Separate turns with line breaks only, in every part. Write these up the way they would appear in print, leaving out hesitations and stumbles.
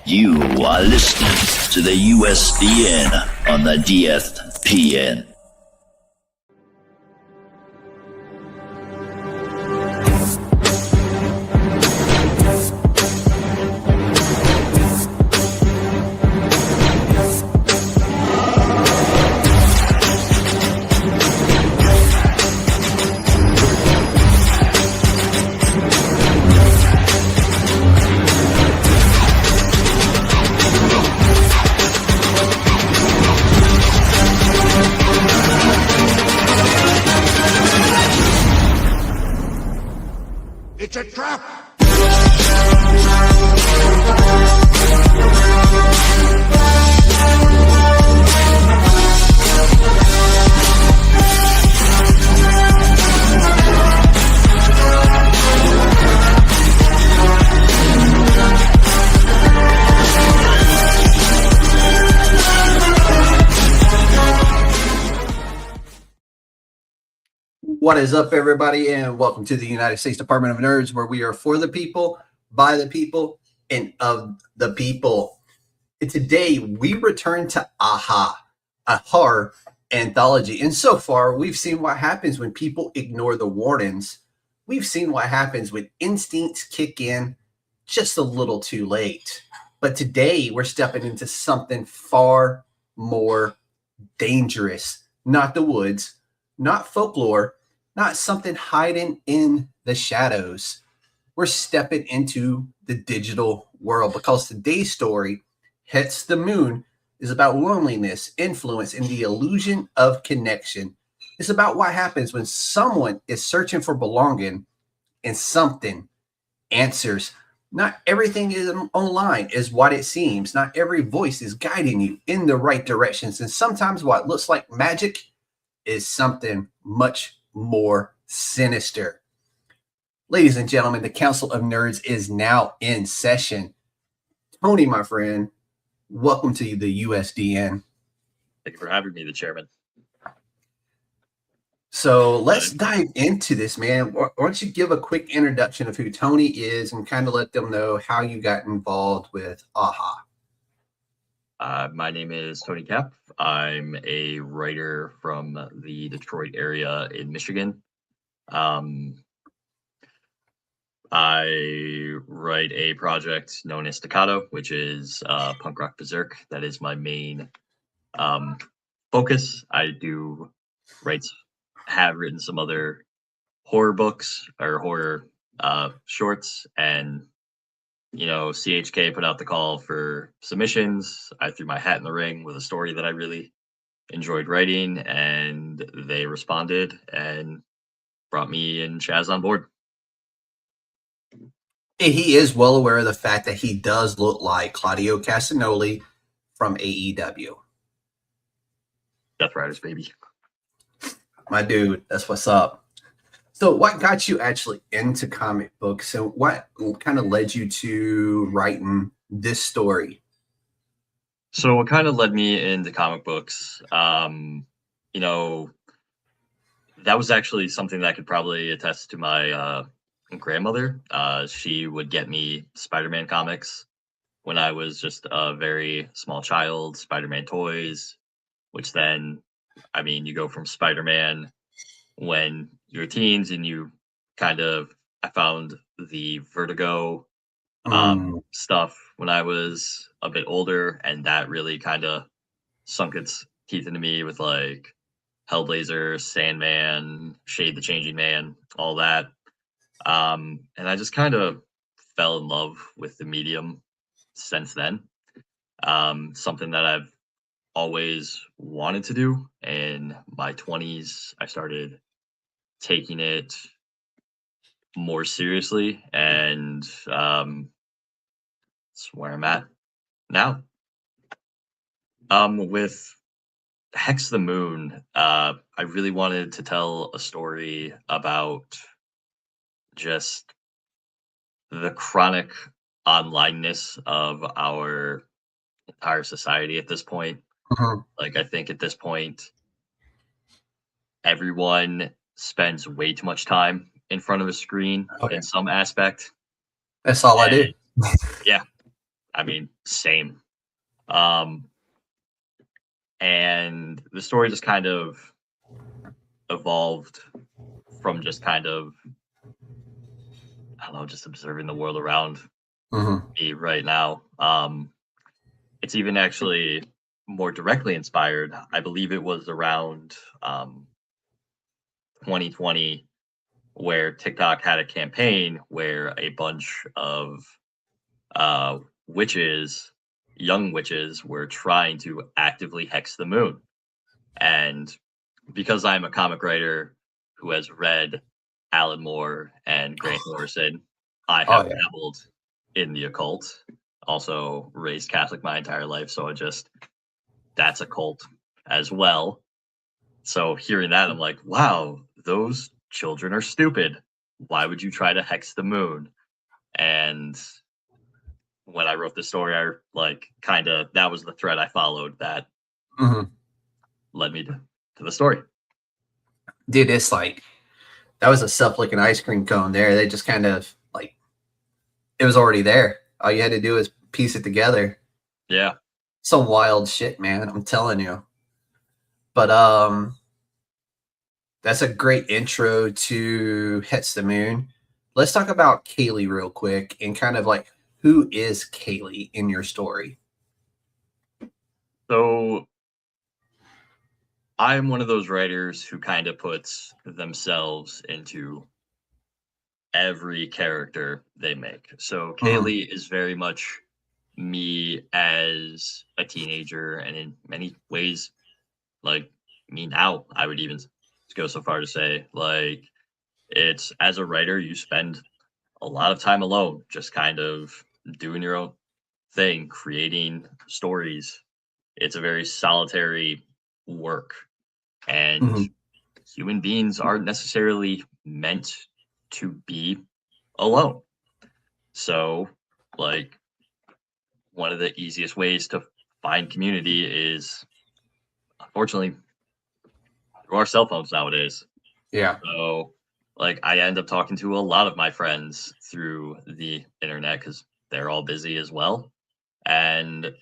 You are listening to the USDN on the DFPN.
It's a trap!
What is up, everybody, and welcome to the United States Department of Nerds, where we are for the people, by the people, and of the people. And today, we return to AHA, a horror anthology. And so far, we've seen what happens when people ignore the warnings. We've seen what happens when instincts kick in just a little too late. But today, we're stepping into something far more dangerous. Not the woods, not folklore, not something hiding in the shadows. We're stepping into the digital world because today's story, Hits the Moon, is about loneliness, influence, and the illusion of connection. It's about what happens when someone is searching for belonging and something answers. Not everything is online is what it seems. Not every voice is guiding you in the right directions. And sometimes what looks like magic is something much more sinister. Ladies and gentlemen, the Council of Nerds is now in session. Tony, my friend, welcome to the USDN.
Thank you for having me, the chairman.
So let's dive into this, man. Why don't you give a quick introduction of who Tony is and kind of let them know how you got involved with AHA.
My name is Tony Kapp. I'm a writer from the Detroit area in Michigan. I write a project known as Staccato, which is punk rock berserk. That is my main focus. I have written some other horror books or horror shorts, and CHK put out the call for submissions. I threw my hat in the ring with a story that I really enjoyed writing, and they responded and brought me and Chaz on board.
He is well aware of the fact that he does look like Claudio Castagnoli from AEW.
Death Riders, baby.
My dude, that's what's up. So what got you actually into comic books? So what kind of led you to writing this story?
So what kind of led me into comic books, that was actually something that I could probably attest to my grandmother. She would get me Spider-Man comics when I was just a very small child, Spider-Man toys, which then, you go from Spider-Man when you're teens and you I found the Vertigo stuff when I was a bit older, and that really kind of sunk its teeth into me with like Hellblazer, Sandman, Shade the Changing Man, all that. And I just kind of fell in love with the medium since then. Something that I've always wanted to do. In my 20s, I started taking it more seriously, and that's where I'm at now. With Hex the Moon, I really wanted to tell a story about just the chronic onlineness of our entire society at this point. Like, I think at this point, everyone spends way too much time in front of a screen in some aspect.
That's all I do.
Yeah. I mean, same. And the story just kind of evolved from just kind of, I don't know, just observing the world around me right now. It's even actually more directly inspired. I believe it was around 2020 where TikTok had a campaign where a bunch of witches, young witches, were trying to actively hex the moon. And because I'm a comic writer who has read Alan Moore and Grant Morrison, I
Oh,
have
yeah.
dabbled in the occult. Also raised Catholic my entire life, so that's a cult as well. So hearing that, I'm like, wow, those children are stupid. Why would you try to hex the moon? And when I wrote the story, I that was the thread I followed that led me to the story.
Dude, it's like that was a self-licking ice cream cone there. They just kind of like it was already there. All you had to do is piece it together.
Yeah.
Some wild shit, man. I'm telling you. But that's a great intro to Hex the Moon. Let's talk about Kaylee real quick and kind of like who is Kaylee in your story?
So I'm one of those writers who kind of puts themselves into every character they make. So Kaylee is very much me as a teenager, and in many ways, like me now, I would even go so far to say, like, it's as a writer, you spend a lot of time alone, just kind of doing your own thing, creating stories. It's a very solitary work, and human beings aren't necessarily meant to be alone. So, like, one of the easiest ways to find community is, unfortunately, through our cell phones nowadays.
Yeah.
So, like, I end up talking to a lot of my friends through the internet because they're all busy as well. And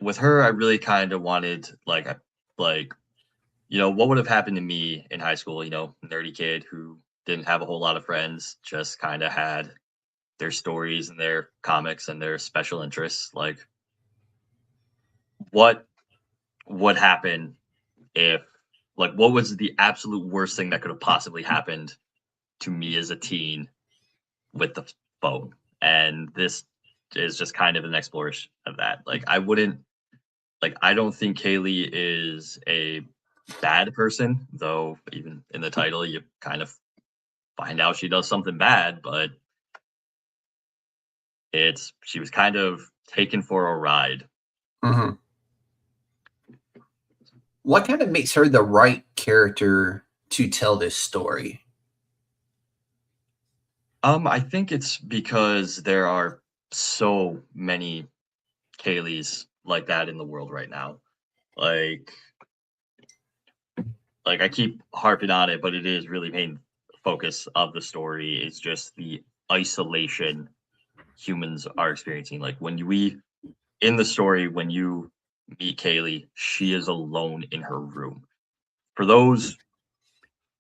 with her, I really kind of wanted, what would have happened to me in high school? Nerdy kid who didn't have a whole lot of friends, just kind of had their stories and their comics and their special interests. Like, what would happen if, what was the absolute worst thing that could have possibly happened to me as a teen with the phone? And this is just kind of an exploration of that. I don't think Kaylee is a bad person, though even in the title you kind of find out she does something bad, but she was kind of taken for a ride.
What kind of makes her the right character to tell this story?
I think it's because there are so many Kayleys like that in the world right now. Like I keep harping on it, but it is really main focus of the story is just the isolation humans are experiencing. Like in the story, when you meet Kaylee, she is alone in her room. For those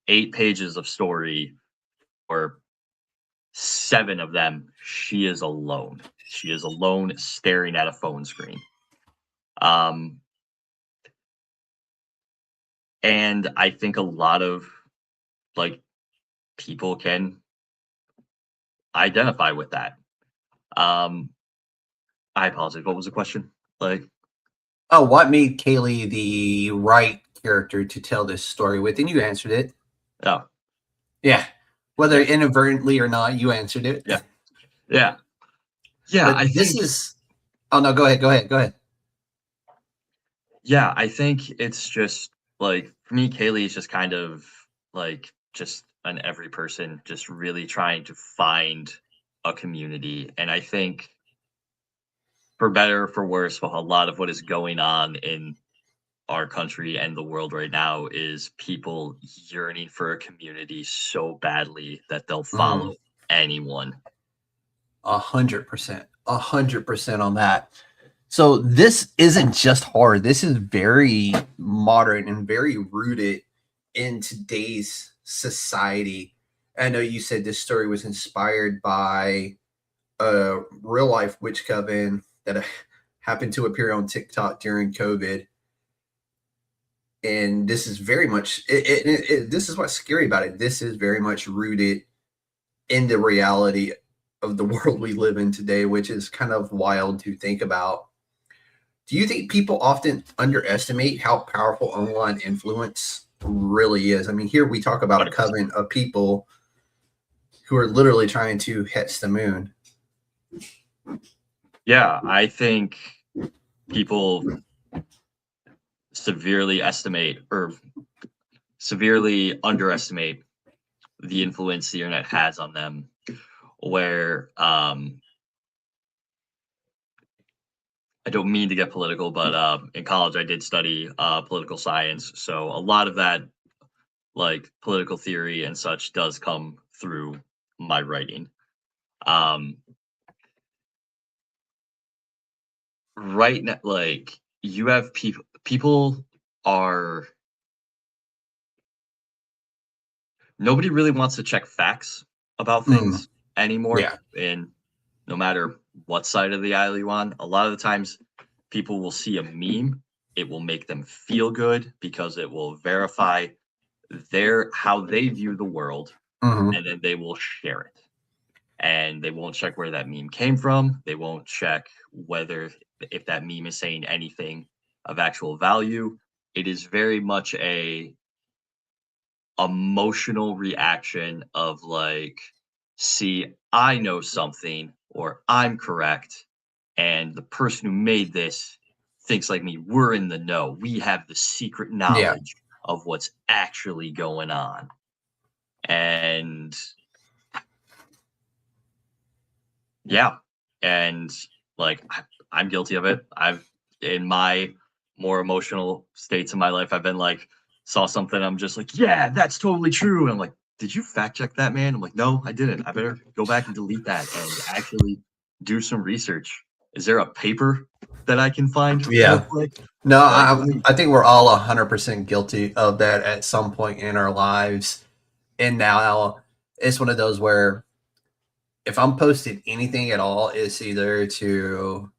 8 pages of story, or 7 of them, she is alone. She is alone staring at a phone screen. And I think a lot of people can identify with that. I apologize. What was the question?
What made Kaylee the right character to tell this story with? And you answered it.
Oh,
yeah. Whether inadvertently or not, you answered it.
Yeah.
I think is. Oh no! Go ahead.
Yeah, I think it's just for me, Kaylee is just kind of just an every person, just really trying to find a community, and I think for better or for worse, a lot of what is going on in our country and the world right now is people yearning for a community so badly that they'll follow anyone.
100%. 100% on that. So this isn't just horror. This is very modern and very rooted in today's society. I know you said this story was inspired by a real life witch coven that happened to appear on TikTok during COVID. And this is very much, this is what's scary about it. This is very much rooted in the reality of the world we live in today, which is kind of wild to think about. Do you think people often underestimate how powerful online influence really is? I mean, here we talk about a coven of people who are literally trying to hit the moon.
Yeah, I think people severely underestimate the influence the internet has on them, where I don't mean to get political, but in college I did study political science, so a lot of that, like political theory and such, does come through my writing. Right now, like, you have people are, nobody really wants to check facts about things anymore.
Yeah.
And no matter what side of the aisle you on, a lot of the times people will see a meme, it will make them feel good because it will verify how they view the world, and then they will share it. And they won't check where that meme came from. They won't check if that meme is saying anything of actual value. It is very much a emotional reaction of like, see, I know something, or I'm correct, and the person who made this thinks like me. We're in the know. We have the secret knowledge of what's actually going on. And yeah, and like, I'm guilty of it. In my more emotional states in my life, I've been like, saw something, I'm just like, yeah, that's totally true. And I'm like, did you fact check that, man? I'm like, no, I didn't. I better go back and delete that and actually do some research. Is there a paper that I can find?
Yeah. No, I think we're all 100% guilty of that at some point in our lives. And now it's one of those where if I'm posting anything at all, it's either to,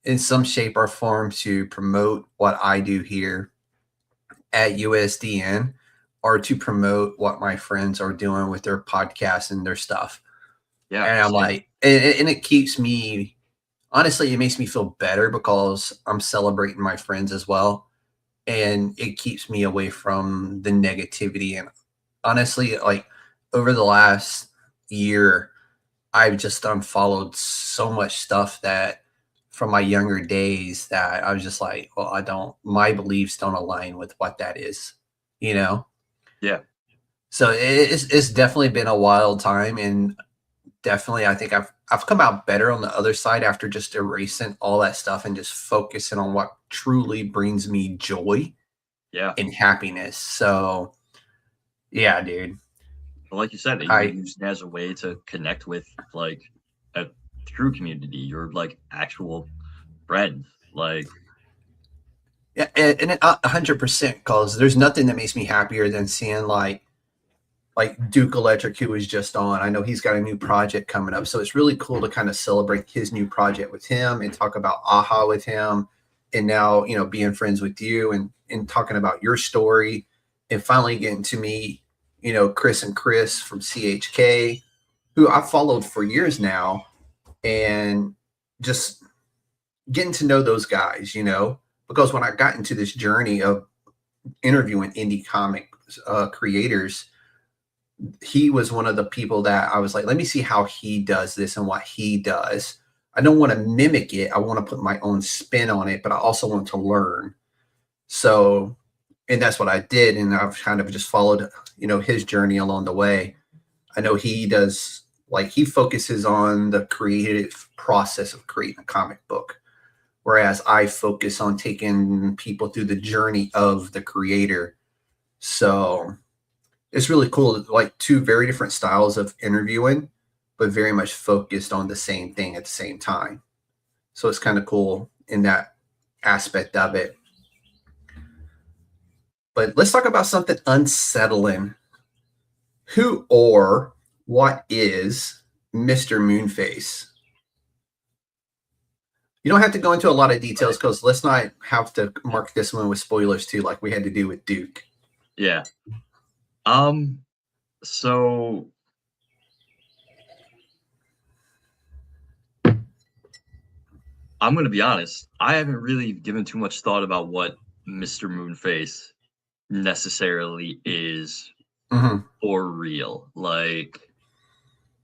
in some shape or form, to promote what I do here at USDN, or to promote what my friends are doing with their podcasts and their stuff. Yeah. And I'm like, and it keeps me, honestly, it makes me feel better because I'm celebrating my friends as well. And it keeps me away from the negativity. And honestly, like, over the last year, I've just unfollowed so much stuff that from my younger days that I was just like, well, my beliefs don't align with what that is, you know?
Yeah.
So it's definitely been a wild time, and definitely I think I've come out better on the other side after just erasing all that stuff and just focusing on what truly brings me joy and happiness. So yeah, dude.
Well, like you said, you use it as a way to connect with like a true community, your like actual friends. Like,
yeah, and 100%, because there's nothing that makes me happier than seeing like Duke Electric, who was just on. I know he's got a new project coming up, so it's really cool to kind of celebrate his new project with him and talk about AHA with him, and now, you know, being friends with you and talking about your story, and finally getting to meet, you know, Chris from CHK, who I've followed for years now, and just getting to know those guys, you know, because when I got into this journey of interviewing indie comic creators, he was one of the people that I was like, let me see how he does this and what he does. I don't want to mimic it. I want to put my own spin on it, but I also want to learn. So, and that's what I did. And I've kind of just followed, you know, his journey along the way. I know he does, like, he focuses on the creative process of creating a comic book, whereas I focus on taking people through the journey of the creator. So it's really cool, like two very different styles of interviewing, but very much focused on the same thing at the same time. So it's kind of cool in that aspect of it. But let's talk about something unsettling. Who or what is Mr. Moonface? You don't have to go into a lot of details because let's not have to mark this one with spoilers too, like we had to do with Duke.
Yeah. So I'm going to be honest. I haven't really given too much thought about what Mr. Moonface necessarily is for real. Like,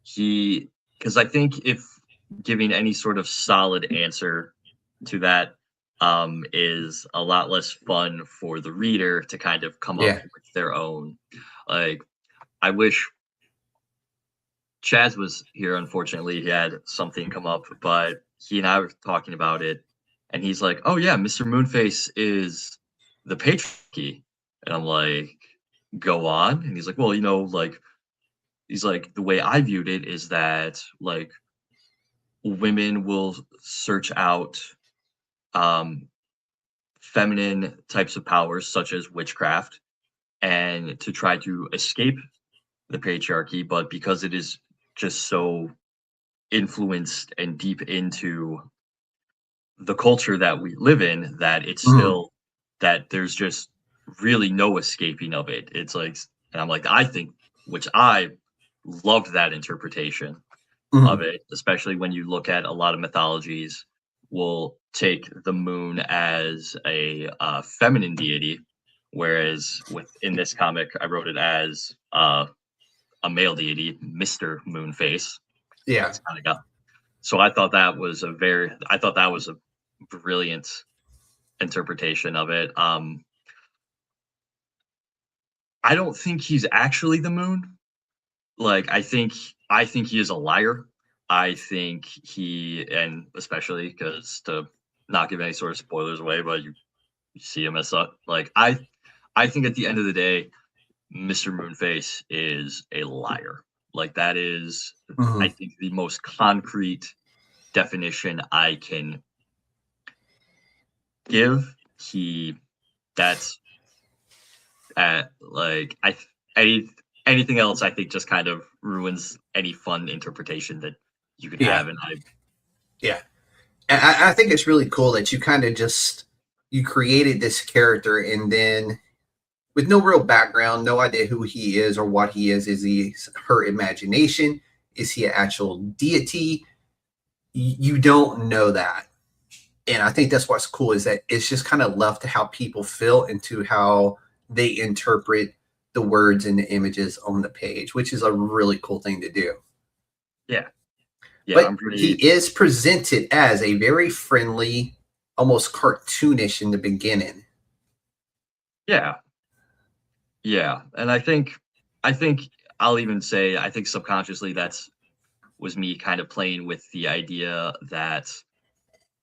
because I think if giving any sort of solid answer to that is a lot less fun for the reader to kind of come up with their own. Like, I wish Chaz was here. Unfortunately, he had something come up, but he and I were talking about it, and he's like, "Oh yeah, Mr. Moonface is the patriarchy," and I'm like, "Go on," and he's like, "Well, like." He's like, the way I viewed it is that, like, women will search out feminine types of powers, such as witchcraft, and to try to escape the patriarchy. But because it is just so influenced and deep into the culture that we live in, that it's still, that there's just really no escaping of it. It's like, and I'm like, I think, which I loved that interpretation of it, especially when you look at a lot of mythologies will take the moon as a feminine deity, whereas in this comic I wrote it as a male deity, Mr. Moonface.
Yeah.
So I thought that was a brilliant interpretation of it. I don't think he's actually the moon. Like, I think he is a liar. I think and especially because, to not give any sort of spoilers away, but you see him as such. Like, I think at the end of the day, Mr. Moonface is a liar. Like, that is, I think, the most concrete definition I can give. Anything else, I think, just kind of ruins any fun interpretation that you could have. And
I think it's really cool that you kind of you created this character, and then with no real background, no idea who he is or what he is. Is he her imagination? Is he an actual deity? You don't know that. And I think that's what's cool, is that it's just kind of left to how people feel and to how they interpret the words and the images on the page, which is a really cool thing to do.
Yeah.
But he is presented as a very friendly, almost cartoonish in the beginning.
Yeah. And I think I'll even say, I think subconsciously was me kind of playing with the idea that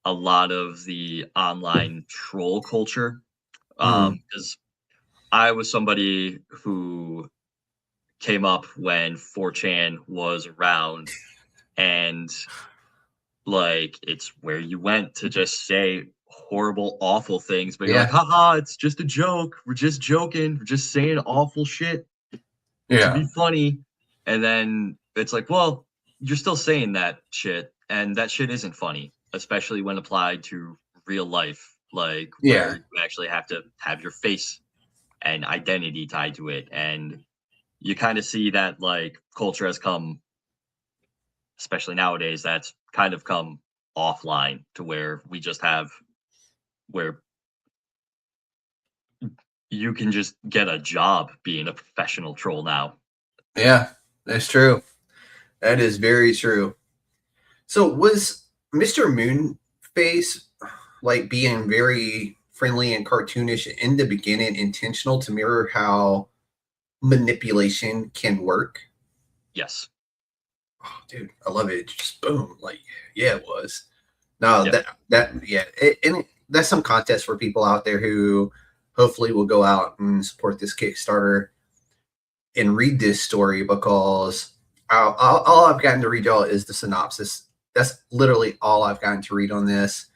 a lot of the online troll culture, because I was somebody who came up when 4chan was around, and like, it's where you went to just say horrible, awful things, but you're like, haha, it's just a joke. We're just joking. We're just saying awful shit to be funny. And then it's like, well, you're still saying that shit, and that shit isn't funny, especially when applied to real life, like where you actually have to have your face and identity tied to it. And you kind of see that, like, culture has come, especially nowadays, that's kind of come offline to where we just have, where you can just get a job being a professional troll now.
Yeah, that's true. That is very true. So was Mr. Moonface, like, being very friendly and cartoonish in the beginning intentional to mirror how manipulation can work?
Yes.
Oh, dude, I love it. Just boom, like, yeah, it was. No, and that's some contest for people out there who hopefully will go out and support this Kickstarter and read this story, because all I've gotten to read y'all is the synopsis. That's literally all I've gotten to read on this,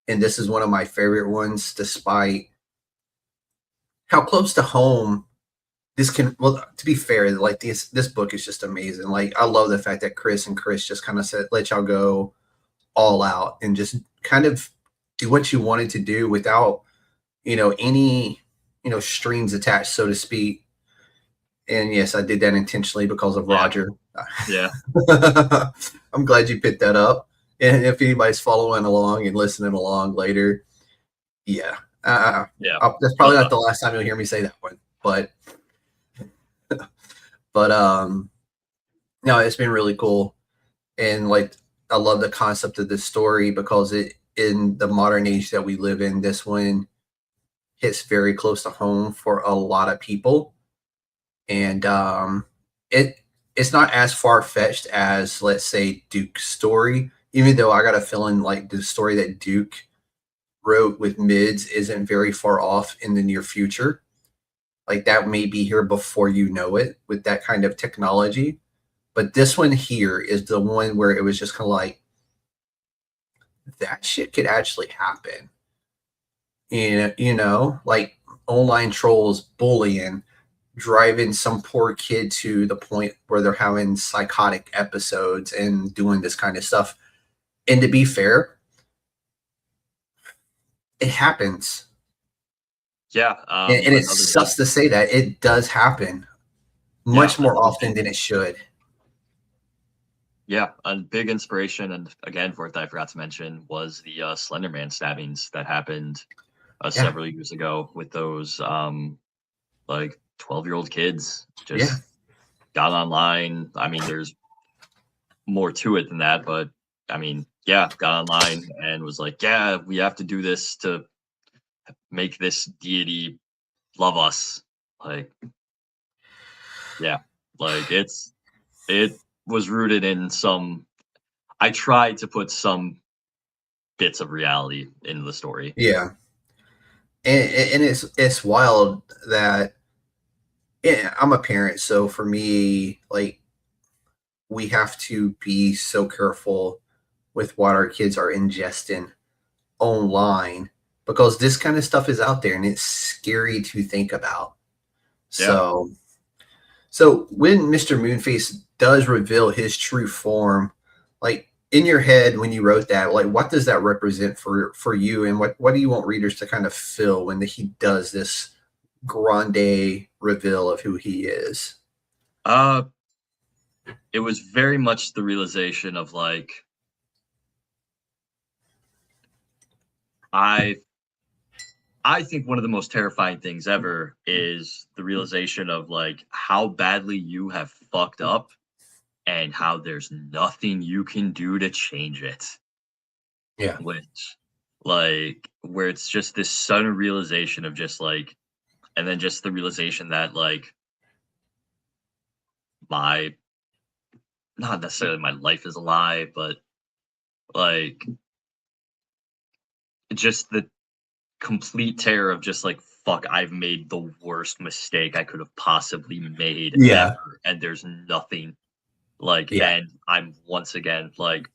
and this is one of my favorite ones, despite how close to home this can. Well, to be fair, like this book is just amazing. Like I love the fact that Chris just kind of said, "Let y'all go all out and just kind of do what you wanted to do without, any, strings attached, so to speak." And yes, I did that intentionally because of Roger.
Yeah.
I'm glad you picked that up. And if anybody's following along and listening along later, yeah. That's probably not the last time you'll hear me say that one. But no, it's been really cool. And like I love the concept of this story because it in the modern age that we live in, this one hits very close to home for a lot of people. And it's not as far-fetched as, let's say, Duke's story, even though I got a feeling like the story that Duke wrote with Mids isn't very far off in the near future. Like that may be here before you know it with that kind of technology. But this one here is the one where it was just kind of like, that shit could actually happen. Like online trolls bullying, driving some poor kid to the point where they're having psychotic episodes and doing this kind of stuff. And to be fair, it happens.
Yeah.
And it sucks to say that it does happen much more often than it should.
Yeah, a big inspiration, and again, fourth I forgot to mention, was the Slenderman stabbings that happened several years ago with those like 12-year-old kids just got online. I mean, there's more to it than that, but I mean, got online and was like, yeah, we have to do this to make this deity love us. Like, yeah, like it was rooted in some. I tried to put some bits of reality into the story.
Yeah, and it's wild that I'm a parent, so for me, like we have to be so careful with what our kids are ingesting online because this kind of stuff is out there and it's scary to think about. Yeah. So when Mr. Moonface does reveal his true form, like in your head when you wrote that, like what does that represent for you, and what do you want readers to kind of feel when he does this grande reveal of who he is?
It was very much the realization of like I think one of the most terrifying things ever is the realization of like how badly you have fucked up and how there's nothing you can do to change it.
Yeah.
Which, like, where it's just this sudden realization of just like, and then just the realization that like not necessarily my life is a lie, but like just the complete terror of just like, fuck, I've made the worst mistake I could have possibly made ever, and there's nothing like, and I'm once again like,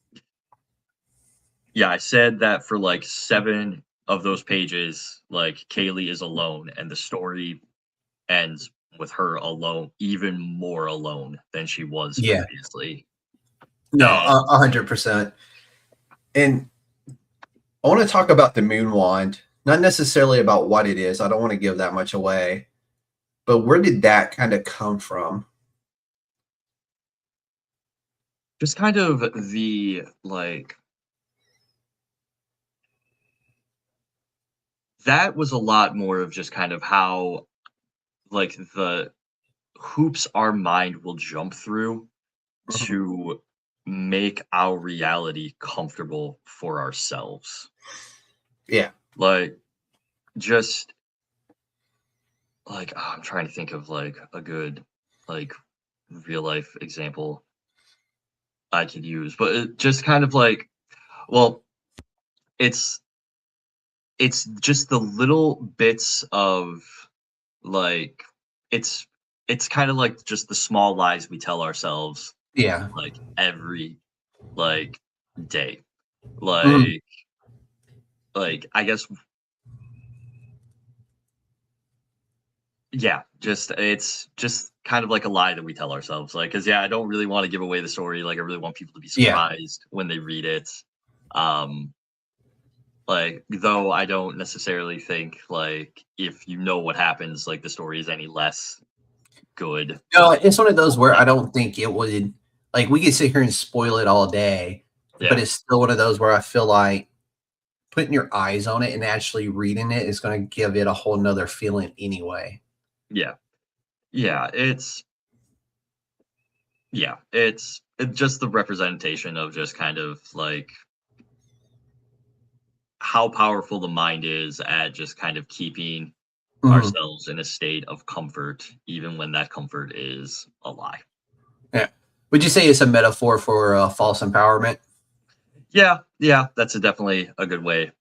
I said that for like 7 of those pages, like Kaylee is alone, and the story ends with her alone, even more alone than she was previously.
No, 100%. And I want to talk about the moon wand, not necessarily about what it is. I don't want to give that much away, but where did that kind of come from?
Just kind of the like, that was a lot more of just kind of how like the hoops our mind will jump through to make our reality comfortable for ourselves.
Yeah.
Like, just like, I'm trying to think of like a good like real life example I could use, but it just kind of like, well, it's just the little bits of like, it's kind of like just the small lies we tell ourselves
Yeah.
like every like day.
Mhm.
Like I guess yeah, just it's just kind of like a lie that we tell ourselves. Like, cause yeah, I don't really want to give away the story. Like I really want people to be
Yeah.
surprised when they read it. Um like though I don't necessarily think like if you know what happens, like the story is any less good.
No, it's one of those where I don't think it would like, we could sit here and spoil it all day, but
Yeah.
it's still one of those where I feel like putting your eyes on it and actually reading it is gonna give it a whole 'nother feeling anyway.
Yeah. Yeah. It's just the representation of just kind of like how powerful the mind is at just kind of keeping
Mhm.
ourselves in a state of comfort, even when that comfort is a lie.
Yeah. Would you say it's a metaphor for, false empowerment?
Yeah, yeah, that's definitely a good way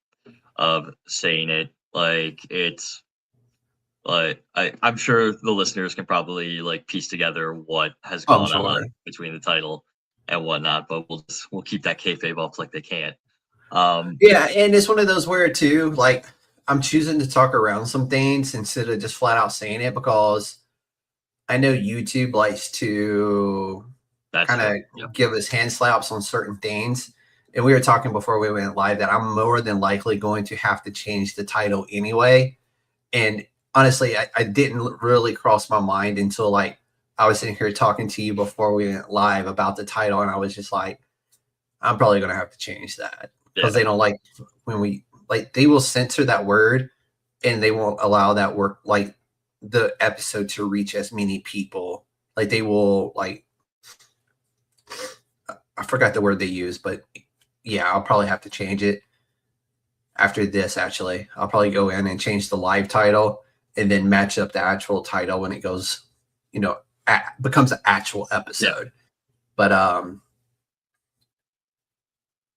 of saying it. Like it's like I'm sure the listeners can probably like piece together what has
Oh, I'm
gone
sure.
on between the title and whatnot, but we'll keep that kayfabe up like they can't.
Yeah, and it's one of those where too, like, I'm choosing to talk around some things instead of just flat out saying it because I know YouTube likes to
That's
kind
true. Yeah,
of give us hand slaps on certain things. And we were talking before we went live that I'm more than likely going to have to change the title anyway. And honestly, I didn't really cross my mind until like I was sitting here talking to you before we went live about the title, and I was just like, I'm probably gonna have to change that because
yeah,
they don't like when we like they will censor that word and they won't allow that work like the episode to reach as many people. Like they will like I forgot the word they use, but yeah, I'll probably have to change it after this. Actually, I'll probably go in and change the live title and then match up the actual title when it goes, becomes an actual
yeah.
episode. But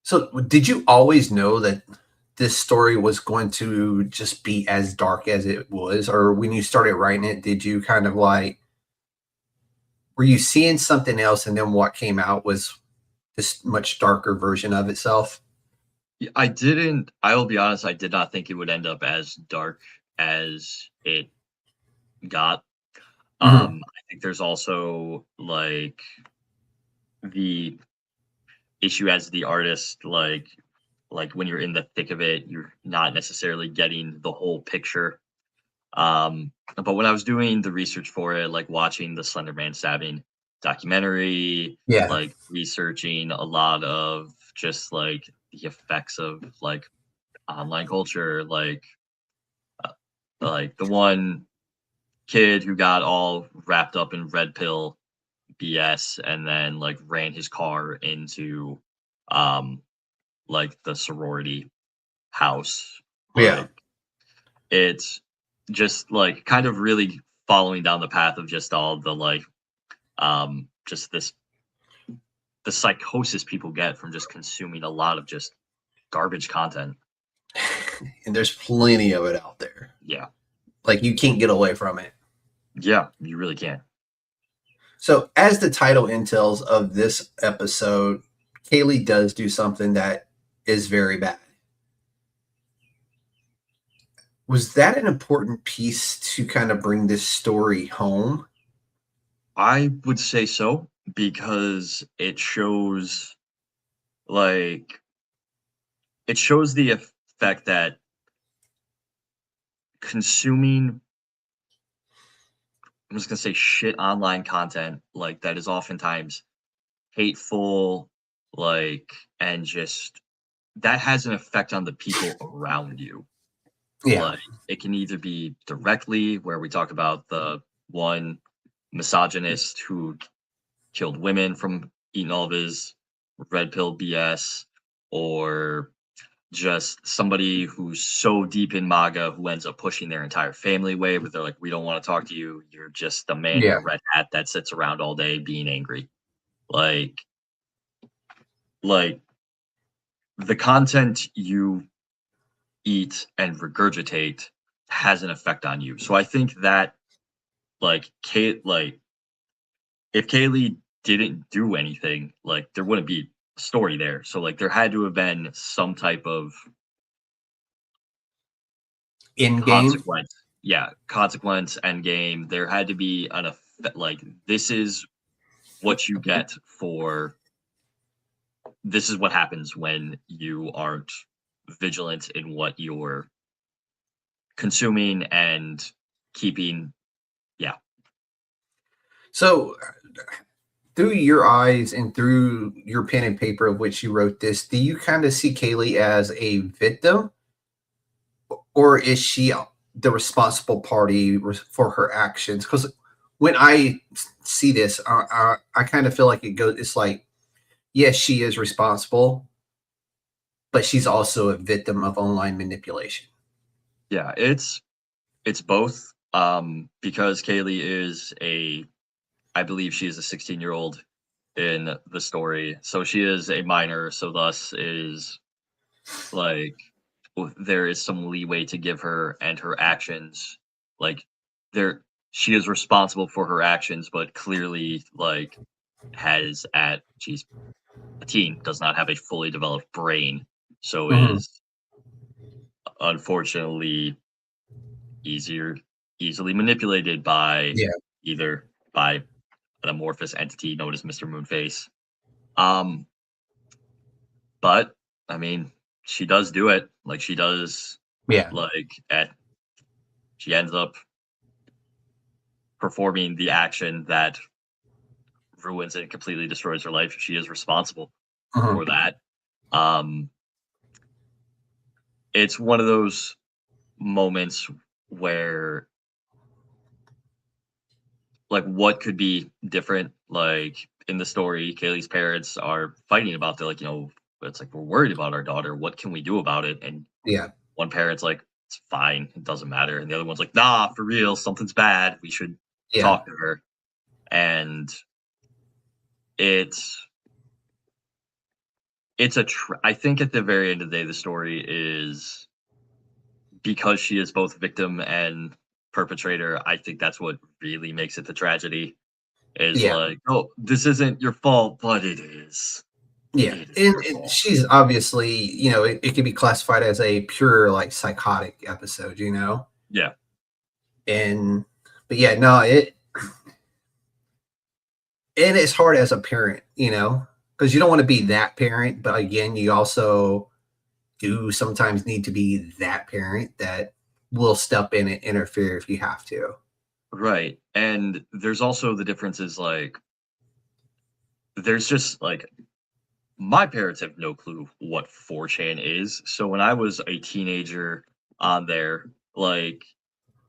so did you always know that this story was going to just be as dark as it was, or when you started writing it, did you kind of like were you seeing something else, and then what came out was this much darker version of itself?
I didn't. I will be honest. I did not think it would end up as dark as it got.
Hmm.
I think there's also like the issue as the artist, like when you're in the thick of it, you're not necessarily getting the whole picture. But when I was doing the research for it, like watching the Slender Man stabbing documentary,
Yeah,
like researching a lot of just like the effects of like online culture, like the one kid who got all wrapped up in red pill BS and then like ran his car into um like the sorority house.
yeah.
Like it's just like kind of really following down the path of just all the like just this the psychosis people get from just consuming a lot of just garbage content.
And there's plenty of it out there.
Yeah.
Like you can't get away from it.
Yeah, you really can't.
So, as the title entails of this episode, Kaylee does do something that is very bad. Was that an important piece to kind of bring this story home?
I would say so because like it shows the effect that consuming I'm just gonna say shit online content like that is oftentimes hateful, like and just that has an effect on the people around you.
Yeah,
Like it can either be directly where we talk about the one misogynist who killed women from eating all of his red pill BS, or just somebody who's so deep in MAGA who ends up pushing their entire family away, but they're like, we don't want to talk to you. You're just a man in
yeah,
a red hat that sits around all day being angry. Like, like the content you eat and regurgitate has an effect on you. So I think that like Kate, like if Kaylee didn't do anything, like there wouldn't be a story there. So like there had to have been some type of
In game.
consequence. Yeah, consequence, end game. There had to be an effect, like this is what you get for this is what happens when you aren't vigilant in what you're consuming and keeping. Yeah.
So, through your eyes and through your pen and paper of which you wrote this, do you kind of see Kaylee as a victim, or is she the responsible party for her actions? Because when I see this, I kind of feel like it's like, yes, she is responsible, but she's also a victim of online manipulation.
Yeah, it's both. Because Kaylee is I believe she is a 16-year-old in the story. So she is a minor, so thus is like there is some leeway to give her, and her actions, like there she is responsible for her actions, but clearly like she's a teen, does not have a fully developed brain, so
Mhm.
is unfortunately easily manipulated by
Yeah.
either by an amorphous entity known as Mr. Moonface. Um, but I mean, she does do it. Like she does,
Yeah.
like at she ends up performing the action that ruins and completely destroys her life. She is responsible
Mhm.
for that. Um, it's one of those moments where like what could be different, like in the story Kaylee's parents are fighting about, they're like, it's like we're worried about our daughter, what can we do about it? And
Yeah.
one parent's like, it's fine, it doesn't matter, and the other one's like, nah, for real, something's bad, we should
Yeah.
talk to her. And it's I think at the very end of the day the story is, because she is both victim and perpetrator, I think that's what really makes it the tragedy, is
Yeah.
like, oh, this isn't your fault, but it is.
Yeah.
It is your
And
fault.
she's obviously, it could be classified as a pure like psychotic episode.
Yeah.
And but yeah, no, and it's hard as a parent, because you don't want to be that parent, but again, you also do sometimes need to be that parent that will step in and interfere if you have to.
Right. And there's also the differences, like there's just like my parents have no clue what 4chan is. So when I was a teenager on there, like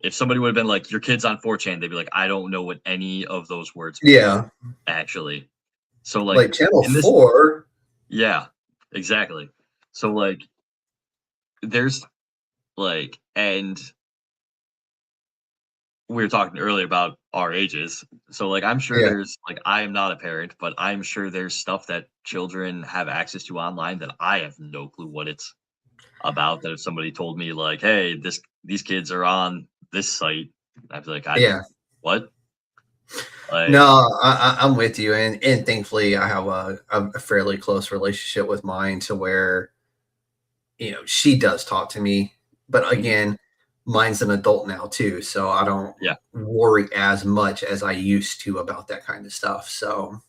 if somebody would have been like, your kid's on 4chan, they'd be like, I don't know what any of those words mean,
Yeah.
actually. So like
Like Channel
in this
4.
yeah, exactly. So like there's like, and we were talking earlier about our ages. So like I'm sure
Yeah.
there's like, I am not a parent, but I'm sure there's stuff that children have access to online that I have no clue what it's about. That if somebody told me like, hey, these kids are on this site, I'd be like,
Yeah.
what? Like,
No, I'm with you, and thankfully I have a fairly close relationship with mine to where she does talk to me, but
mhm,
again, mine's an adult now too, so I don't
yeah.
worry as much as I used to about that kind of stuff. So,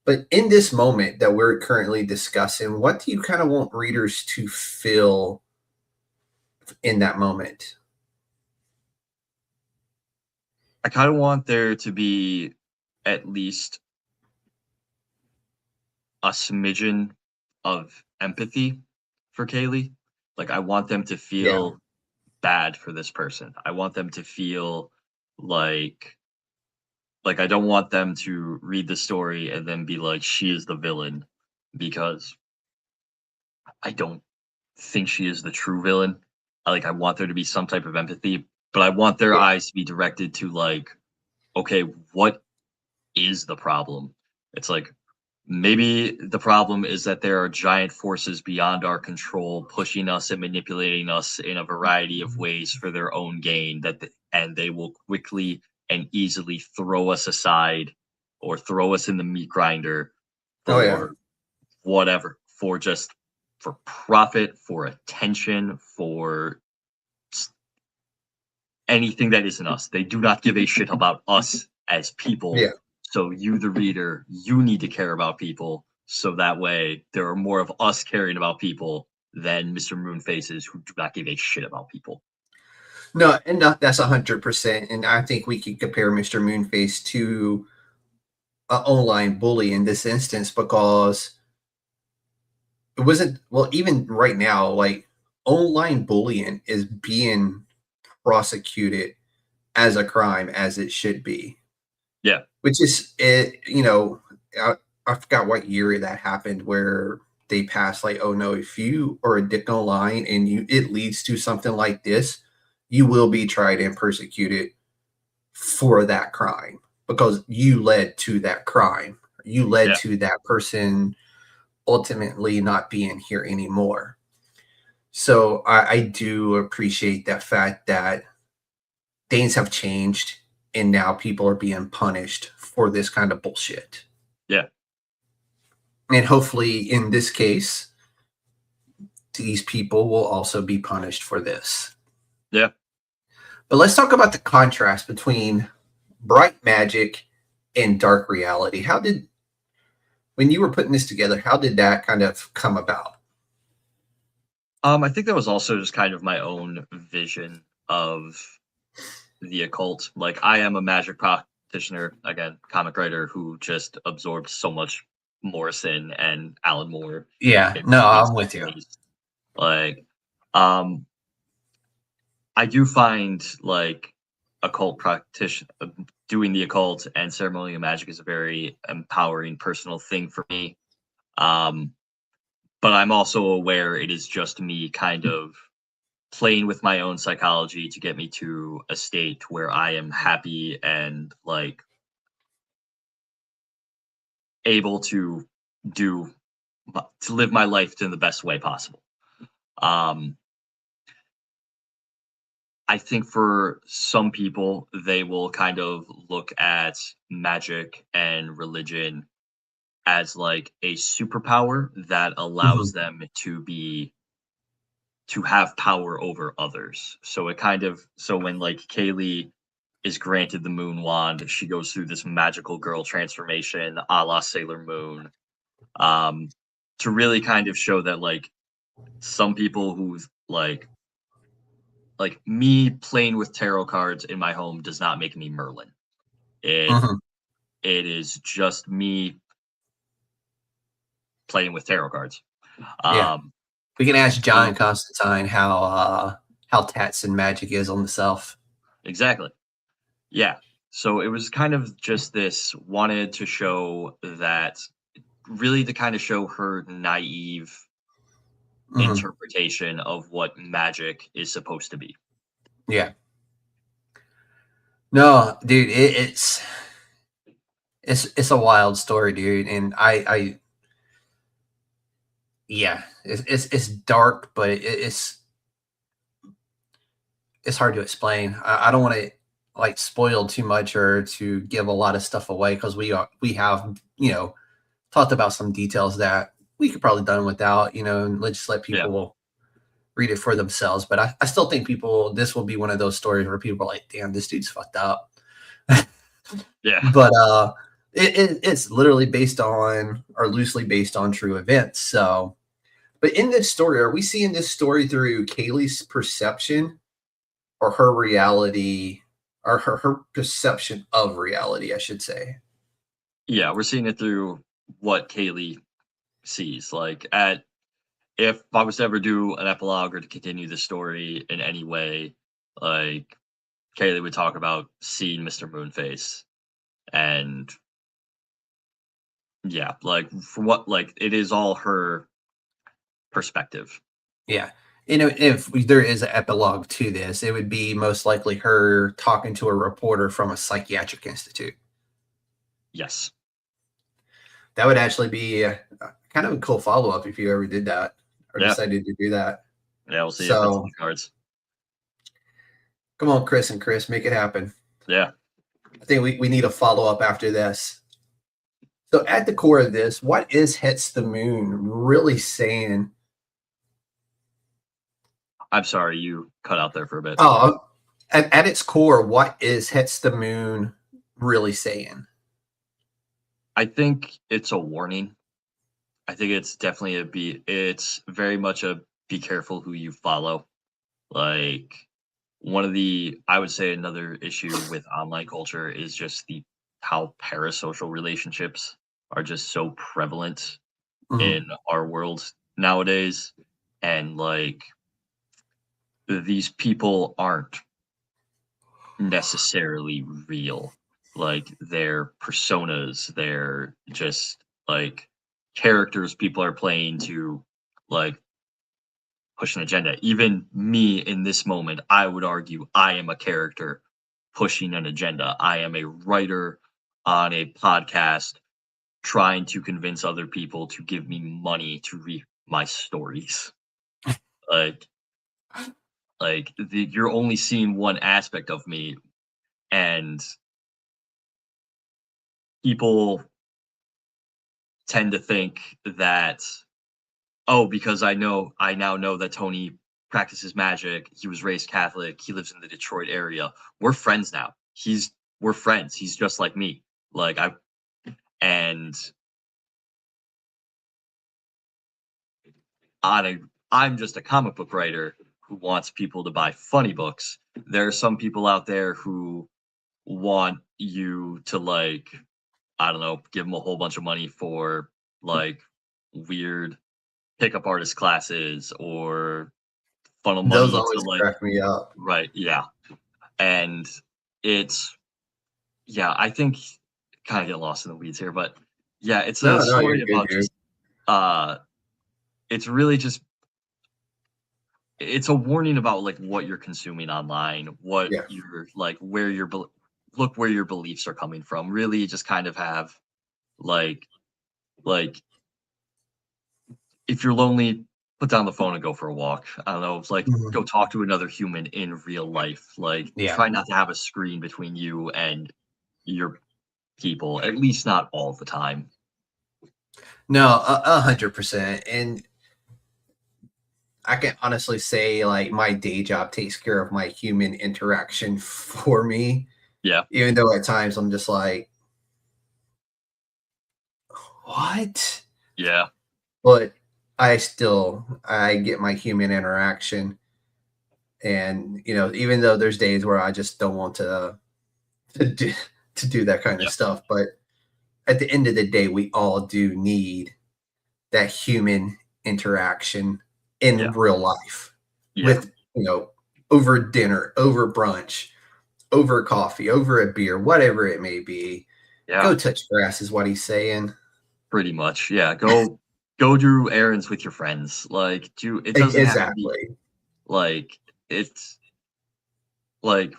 but in this moment that we're currently discussing, what do you kind of want readers to feel in that moment?
I kind of want there to be at least a smidgen of empathy for Kaylee. Like I want them to
Yeah.
feel bad for this person. I want them to feel like I don't want them to read the story and then be like, she is the villain, because I don't think she is the true villain. I want there to be some type of empathy, but I want their
Yeah.
eyes to be directed to like, okay, what is the problem? It's like, maybe the problem is that there are giant forces beyond our control pushing us and manipulating us in a variety of ways for their own gain, and they will quickly and easily throw us aside or throw us in the meat grinder
Oh,
for
yeah.
whatever, for profit, for attention, for anything that isn't us. They do not give a shit about us as people.
Yeah.
So you, the reader, you need to care about people. So that way there are more of us caring about people than Mr. Moonfaces who do not give a shit about people.
No, and that's 100%. And I think we can compare Mr. Moonface to an online bully in this instance, because it wasn't, well, even right now, like, online bullying is being prosecuted as a crime, as it should be.
Yeah.
Which is, I forgot what year that happened, where they passed, like, oh no, if you are a dick online and it leads to something like this, you will be tried and persecuted for that crime, because you led to that crime. You led to that person ultimately not being here anymore. So I do appreciate that fact that things have changed and now people are being punished for this kind of bullshit.
Yeah.
And hopefully in this case, these people will also be punished for this.
Yeah.
But let's talk about the contrast between bright magic and dark reality. When you were putting this together, how did that kind of come about?
I think that was also just kind of my own vision of the occult. Like, I am a magic practitioner, again, comic writer who just absorbed so much Morrison and Alan Moore.
Yeah, no, I'm with you.
Like, I do find, like, occult practitioner, doing the occult and ceremonial magic is a very empowering personal thing for me. But I'm also aware it is just me kind of playing with my own psychology to get me to a state where I am happy and, like, able to live my life in the best way possible. I think for some people, they will kind of look at magic and religion as like a superpower that allows them to have power over others. So when, like, Kaylee is granted the moon wand, she goes through this magical girl transformation a la Sailor Moon, to really kind of show that, like, some people who've like me playing with tarot cards in my home does not make me Merlin. It is just me playing with tarot cards.
We can ask John Constantine how Tatson magic is on the self.
Exactly. Yeah. So it was kind of just this, wanted to show that, really to kind of show her naive interpretation of what magic is supposed to be.
Yeah. No, dude, it's a wild story, dude, and it's dark, but it's hard to explain. I don't want to, like, spoil too much or to give a lot of stuff away, because we have talked about some details that we could probably done without, and let's just let people read it for themselves. But I still think this will be one of those stories where people are like, damn, this dude's fucked up.
Yeah.
But it's literally based on, or loosely based on, true events. So, but in this story, are we seeing this story through Kaylee's perception, or her reality, or her perception of reality, I should say?
Yeah, we're seeing it through what Kaylee sees. Like, if I was to ever do an epilogue or to continue the story in any way, like, Kaylee would talk about seeing Mr. Moonface, and yeah, like, for what, like, it is all her perspective.
Yeah. If there is an epilogue to this, it would be most likely her talking to a reporter from a psychiatric institute.
Yes.
That would actually be kind of a cool follow-up if you ever did that, or decided to do that.
Yeah, we'll see if that's in the cards.
Come on, Chris and Chris, make it happen.
Yeah.
I think we need a follow-up after this. So at the core of this, what is Hits the Moon really saying?
I'm sorry, you cut out there for a bit.
Oh, at its core, what is Hits the Moon really saying?
I think it's a warning. I think it's definitely it's very much a be careful who you follow. Like, I would say another issue with online culture is just how parasocial relationships are just so prevalent
Mhm.
in our world nowadays. And like, these people aren't necessarily real. Like, they're personas, they're just like characters people are playing to like push an agenda. Even me in this moment, I would argue I am a character pushing an agenda. I am a writer on a podcast trying to convince other people to give me money to read my stories. Like, you're only seeing one aspect of me, and people tend to think that, oh, because I now know that Tony practices magic, he was raised Catholic, he lives in the Detroit area. We're friends now. We're friends. He's just like me. Like and on a I'm just a comic book writer who wants people to buy funny books. There are some people out there who want you to, like, I don't know, give them a whole bunch of money for like weird pickup artist classes or funnel
Those
money to
always
like,
crack me up.
right, yeah. And it's yeah, I think kind of get lost in the weeds here, but yeah, it's
No,
a
no, you're
story
good,
about
dude.
just it's really just it's a warning about like what you're consuming online, what
Yeah.
you're like, look where your beliefs are coming from. Really, just kind of have like like if you're lonely, put down the phone and go for a walk. I don't know, it's like
Mhm.
go talk to another human in real life. Like,
Yeah.
try not to have a screen between you and your people, at least not all the time.
No, 100%. And I can honestly say, like, my day job takes care of my human interaction for me,
Yeah,
even though at times I'm just like, what?
yeah,
But I get my human interaction. And, even though there's days where I just don't want to do, to do that kind of
yeah,
stuff, but at the end of the day, we all do need that human interaction in
yeah,
real life
yeah,
with, over dinner, over brunch, over coffee, over a beer, whatever it may be.
yeah.
Go touch grass is what he's saying.
Pretty much. Yeah. Go do errands with your friends. Like, it doesn't have to be
Exactly.
like it's like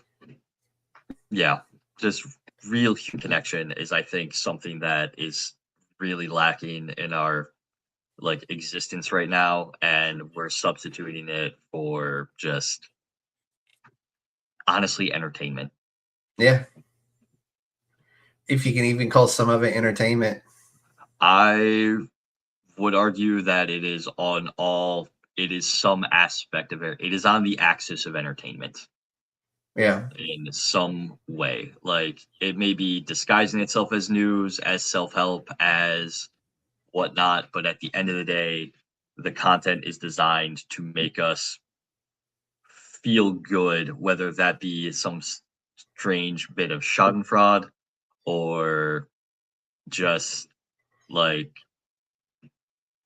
yeah, just real human connection is, I think, something that is really lacking in our like existence right now, and we're substituting it for just honestly entertainment.
Yeah. If you can even call some of it entertainment.
I would argue that it is some aspect of it. It is on the axis of entertainment
Yeah.
in some way. Like, it may be disguising itself as news, as self-help, as whatnot, but at the end of the day, the content is designed to make us feel good, whether that be some strange bit of schadenfreude or just like,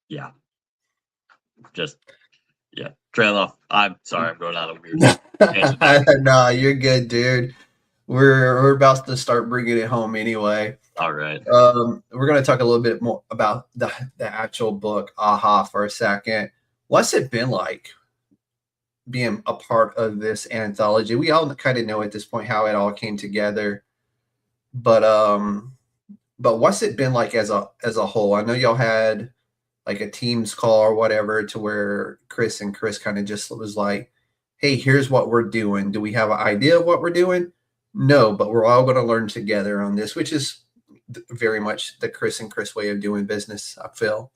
yeah, just yeah. Trail off. I'm sorry, I'm going on a weird tangent there.
No, you're good, dude. We're about to start bringing it home anyway.
All right.
We're going to talk a little bit more about the actual book, Aha, for a second. What's it been like being a part of this anthology? We all kind of know at this point how it all came together, but what's it been like as a whole? I know y'all had like a Teams call or whatever to where Chris kind of just was like, hey, here's what we're doing. Do we have an idea of what we're doing? No, but we're all going to learn together on this, which is very much the Chris and Chris way of doing business, I feel,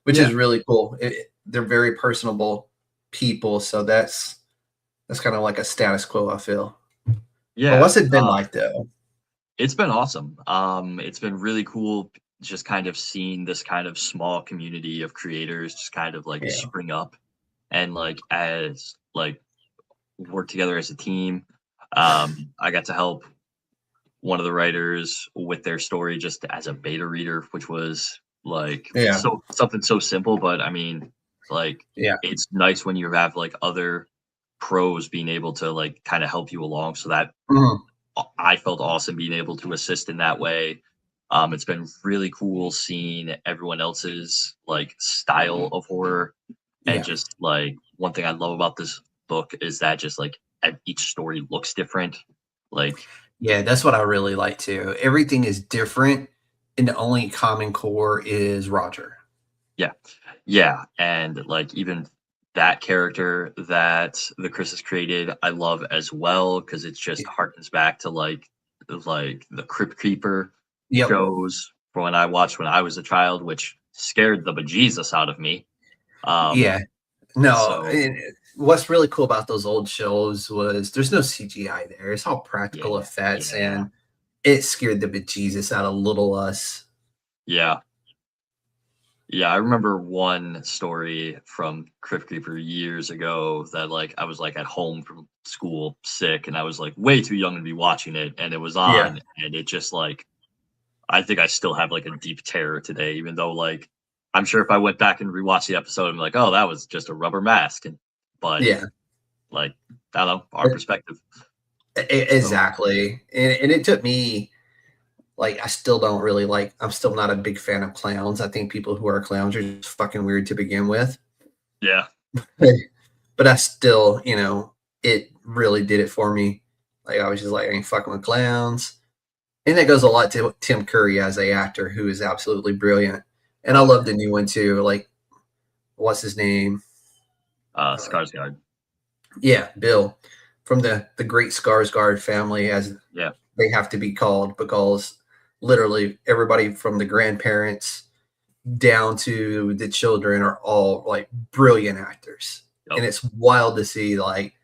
which is really cool. They're very personable people, so that's kind of like a status quo, I feel. But
Yeah.
what's it been like though?
It's been awesome. It's been really cool just kind of seeing this kind of small community of creators just kind of like
Yeah.
spring up and like as like work together as a team. I got to help one of the writers with their story just as a beta reader, which was like
Yeah.
so something so simple, but I mean, like
Yeah.
it's nice when you have like other pros being able to like kind of help you along. So that
Mhm.
I felt awesome being able to assist in that way. It's been really cool seeing everyone else's like style of horror, and
Yeah.
just like one thing I love about this book is that just like each story looks different. Like
Yeah, that's what I really like too. Everything is different, and the only common core is Roger.
yeah, yeah, and like even that character that the Chris has created, I love as well because it just harkens back to like the Crypt Keeper
Yep.
shows from when I watched when I was a child, which scared the bejesus out of me.
Yeah. No,
So
and what's really cool about those old shows was there's no CGI there. It's all
yeah,
practical effects,
yeah,
and it scared the bejesus out of little us.
yeah, yeah. I remember one story from Crypt Keeper years ago that like I was like at home from school sick, and I was like way too young to be watching it, and it was
Yeah.
on, and it just like I think I still have like a deep terror today, even though like I'm sure if I went back and rewatched the episode, I'm like, oh, that was just a rubber mask, and but
Yeah.
like I don't know, our perspective. So
Exactly. And it took me, like, I still don't really like, I'm still not a big fan of clowns. I think people who are clowns are just fucking weird to begin with.
yeah,
But I still, it really did it for me. Like, I was just like, I ain't fucking with clowns. And that goes a lot to Tim Curry as a actor, who is absolutely brilliant. And I
oh
love the new one too. Like, what's his name?
Skarsgård,
Yeah, Bill, from the great Skarsgård family, as
yeah,
they have to be called, because literally everybody from the grandparents down to the children are all like brilliant actors.
yep,
And it's wild to see, like,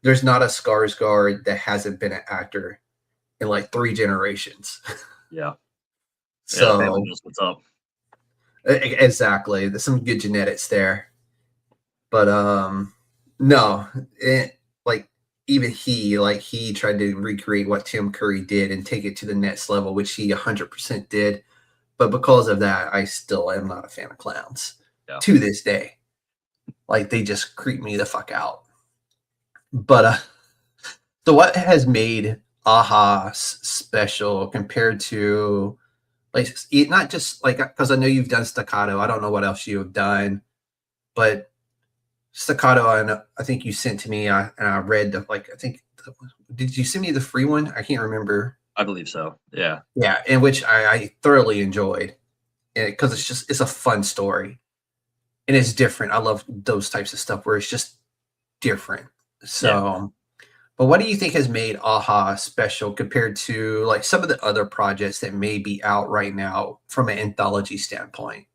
there's not a Skarsgård that hasn't been an actor in like 3 generations.
yeah, yeah. The family
So
knows what's up.
exactly, there's some good genetics there. But no, like, even he tried to recreate what Tim Curry did and take it to the next level, which he 100% did. But because of that, I still am not a fan of clowns
Yeah,
to this day. Like, they just creep me the fuck out. But so what has made Aha special compared to, like, not just like, because I know you've done Staccato. I don't know what else you have done, but Staccato, I think you sent to me, and I read I think, did you send me the free one? I can't remember.
I believe so. Yeah,
Yeah, in which I thoroughly enjoyed, because it's a fun story, and it's different. I love those types of stuff where it's just different.
yeah.
So, but what do you think has made Aha special compared to like some of the other projects that may be out right now from an anthology standpoint?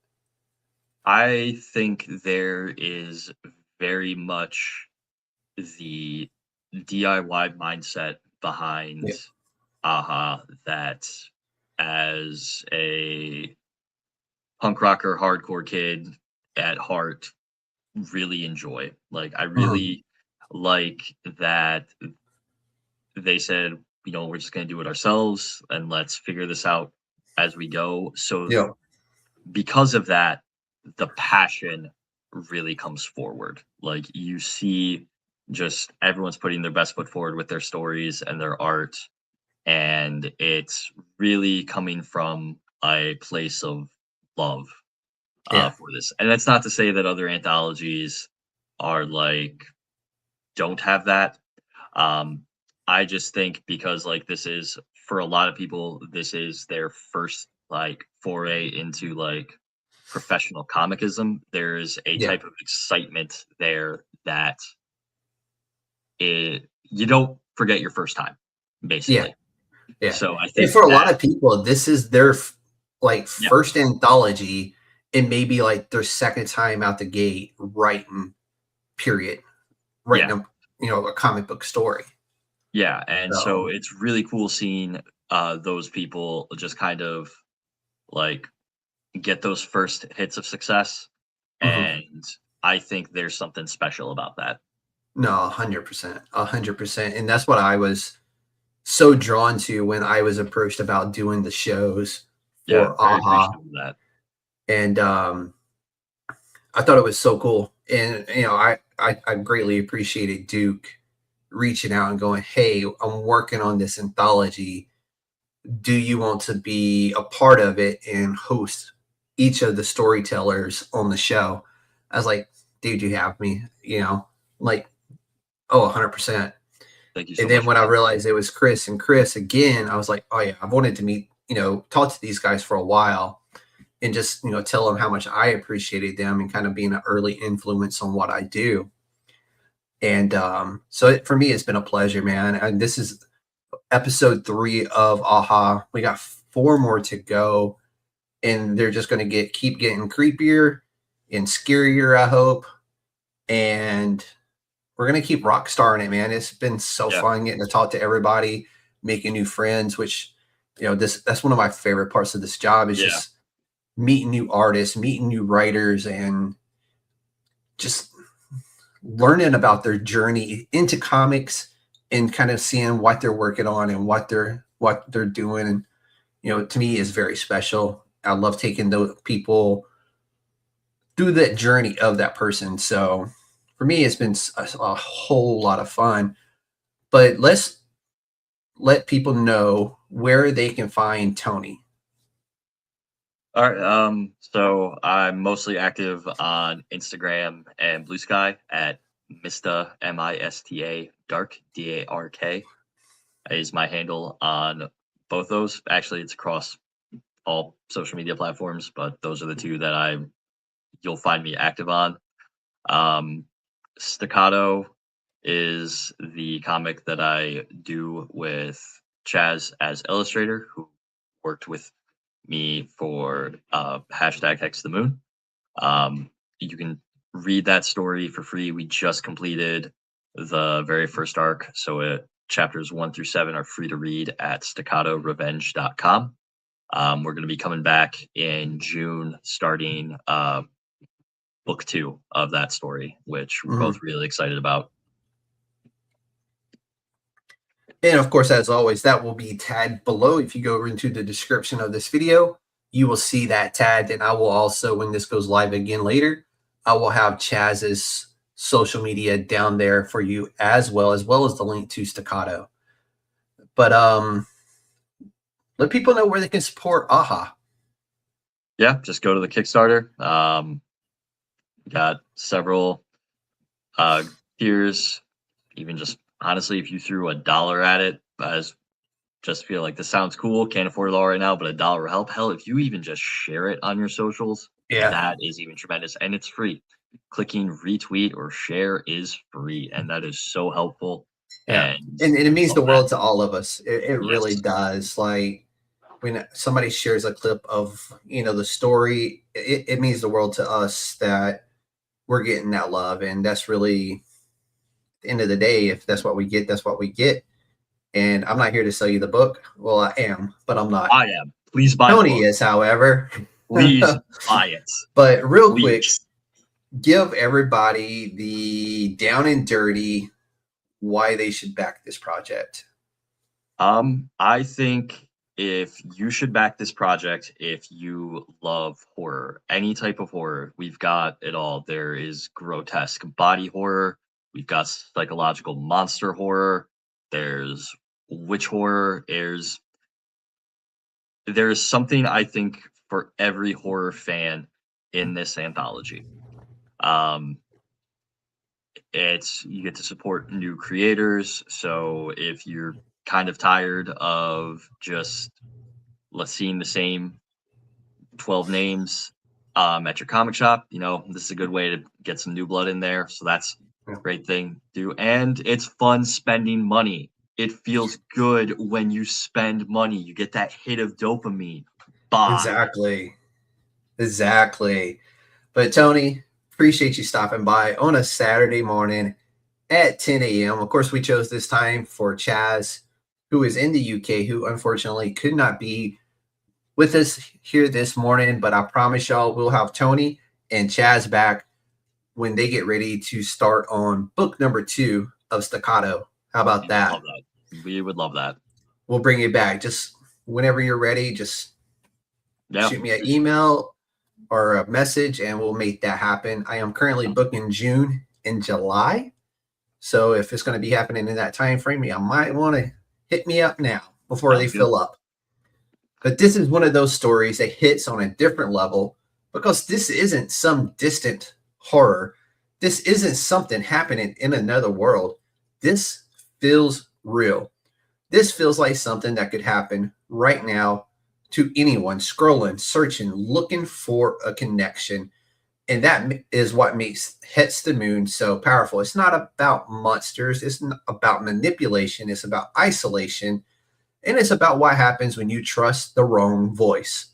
I think there is very much the DIY mindset behind
Yeah,
Aha that as a punk rocker hardcore kid at heart really enjoy. Like I
mhm,
really like that they said, we're just going to do it ourselves and let's figure this out as we go. So
yeah,
because of that, the passion really comes forward. Like you see just everyone's putting their best foot forward with their stories and their art, and it's really coming from a place of love
yeah,
for this. And that's not to say that other anthologies are like don't have that. Um, I just think because like this is for a lot of people, this is their first like foray into like professional comicism. There's a
yeah,
type of excitement there that you don't forget your first time,
yeah.
basically.
Yeah.
So I
And
think
for a lot
that,
of people, this is their like
yeah,
first anthology and maybe like their second time out the gate writing, period. Writing
yeah,
a comic book story.
yeah. And so
So
it's really cool seeing those people just kind of like get those first hits of success.
mhm.
And I think there's something special about that.
No, 100%, 100%. And that's what I was so drawn to when I was approached about doing the shows
Yeah,
for
very
AHA.
appreciative of that.
And I thought it was so cool. And I greatly appreciated Duke reaching out and going, "Hey, I'm working on this anthology. Do you want to be a part of it and host each of the storytellers on the show?" I was like, "Dude, you have me." Like, oh, 100%.
Thank you
And
so
then
much
when
for
I
that.
realized it was Chris and Chris again, I was like, "Oh yeah, I've wanted to meet, talk to these guys for a while." And just tell them how much I appreciated them and kind of being an early influence on what I do. And for me, it's been a pleasure, man. And this is episode 3 of AHA. We got 4 more to go, and they're just going to keep getting creepier and scarier, I hope. And we're going to keep rock starring it, man. It's been so
Yeah,
fun getting to talk to everybody, making new friends, which that's one of my favorite parts of this job is
yeah,
just meeting new artists, meeting new writers, and just learning about their journey into comics and kind of seeing what they're working on and what they're doing. And to me is very special. I love taking those people through that journey of that person. So for me, it's been a whole lot of fun. But let's let people know where they can find Tony.
all right. So I'm mostly active on Instagram and Blue Sky at Mista Mista Dark Dark is my handle on both those. Actually, it's across all social media platforms, but those are the two that you'll find me active on. Um, Staccato is the comic that I do with Chaz as illustrator, who worked with me for hashtag Hex the Moon. You can read that story for free. We just completed the very first arc, so chapters 1 through 7 are free to read at staccatorevenge.com. We're going to be coming back in June, starting book 2 of that story, which we're
Mhm.
both really excited about.
And of course, as always, that will be tagged below. If you go into the description of this video, you will see that tagged. And I will also, when this goes live again later, I will have Chaz's social media down there for you as well as the link to Staccato. But let people know where they can support AHA.
Yeah, just go to the Kickstarter. Got several tiers. Even just honestly, if you threw $1 at it, as just feel like this sounds cool, can't afford it all right now, but $1 will help. Hell, if you even just share it on your socials,
Yeah.
that is even tremendous, and it's free. Clicking retweet or share is free, and that is so helpful.
Yeah.
And
And it means
love
the
that.
world to all of us. It really
Yes,
does. Like when somebody shares a clip of, the story, it means the world to us that we're getting that love. And that's really the end of the day, if that's what we get, that's what we get. And I'm not here to sell you the book. Well, I am, but I'm not.
I am. Please buy the
Tony
book.
is, however.
Please buy it.
But real quick,
Please.
give everybody the down and dirty why they should back this project.
I think if you should back this project, if you love horror, any type of horror, we've got it all. There is grotesque body horror, we've got psychological monster horror, there's witch horror, there's something I think for every horror fan in this anthology. Um, you get to support new creators, so if you're kind of tired of just seeing the same 12 names at your comic shop, this is a good way to get some new blood in there. So that's a
Yeah.
great thing to do. And it's fun spending money it feels good when you spend money. You get that hit of dopamine. Buy.
Exactly. But Tony, appreciate you stopping by on a Saturday morning at 10 a.m. Of course, we chose this time for Chaz, who is in the UK, who unfortunately could not be with us here this morning. But I promise y'all we'll have Tony and Chaz back when they get ready to start on book number 2 of Staccato. How about that?
We would love that.
We'll bring it back. Just whenever you're ready, just shoot me an email or a message and we'll make that happen. I am currently booking June and July. So if it's going to be happening in that time frame, you might want to hit me up now before they fill up. But this is one of those stories that hits on a different level because this isn't some distant horror. This isn't something happening in another world. This feels real. This feels like something that could happen right now to anyone scrolling, searching, looking for a connection. And that is what makes Hits the Moon so powerful. It's not about monsters. It's not about manipulation. It's about isolation. And it's about what happens when you trust the wrong voice.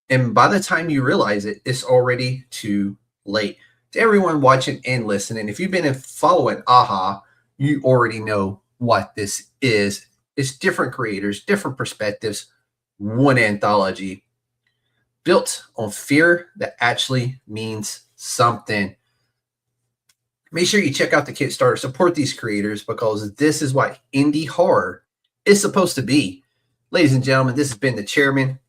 And by the time you realize it, it's already too late. To everyone watching and listening, if you've been following AHA, you already know what this is. It's different creators, different perspectives, one anthology built on fear that actually means something. Make sure you check out the Kickstarter, support these creators because this is what indie horror is supposed to be. Ladies and gentlemen, this has been the chairman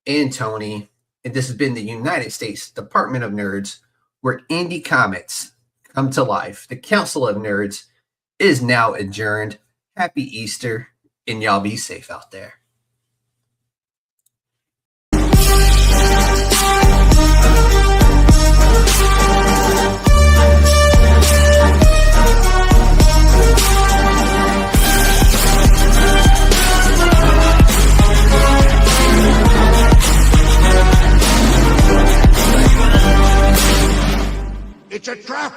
and Tony, and this has been the United States Department of Nerds, where indie comics come to life. The Council of Nerds is now adjourned. Happy Easter, and y'all be safe out there.
It's a trap!